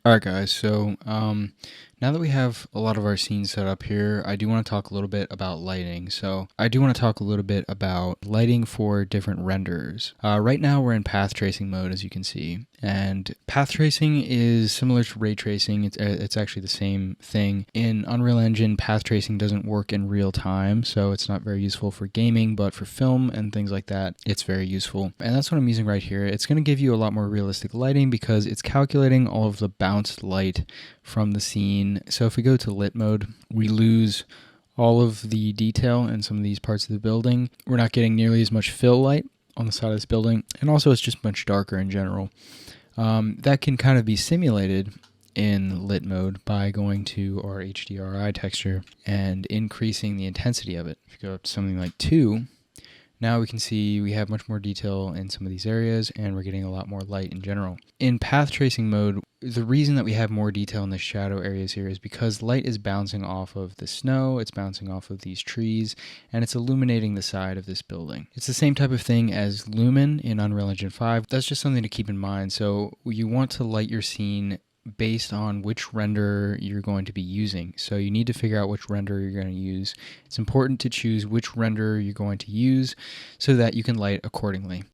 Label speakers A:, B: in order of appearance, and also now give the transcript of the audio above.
A: Alright guys, now that we have a lot of our scenes set up here, I do want to talk a little bit about lighting. So I do want to talk a little bit about lighting for different renders. Right now we're in path tracing mode, as you can see, and path tracing is similar to ray tracing. It's actually the same thing. In Unreal Engine, path tracing doesn't work in real time, so it's not very useful for gaming, but for film and things like that, it's very useful. And that's what I'm using right here. It's going to give you a lot more realistic lighting because it's calculating all of the bounced light from the scene. So if we go to lit mode, we lose all of the detail in some of these parts of the building. We're not getting nearly as much fill light on the side of this building, and also it's just much darker in general. That can kind of be simulated in lit mode by going to our HDRI texture and increasing the intensity of it. If you go up to something like 2, now we can see we have much more detail in some of these areas, and we're getting a lot more light in general. In path tracing mode, the reason that we have more detail in the shadow areas here is because light is bouncing off of the snow, it's bouncing off of these trees, and it's illuminating the side of this building. It's the same type of thing as lumen in Unreal Engine 5. That's just something to keep in mind. So you want to light your scene based on which render you're going to be using. So you need to figure out which render you're going to use. It's important to choose which render you're going to use so that you can light accordingly.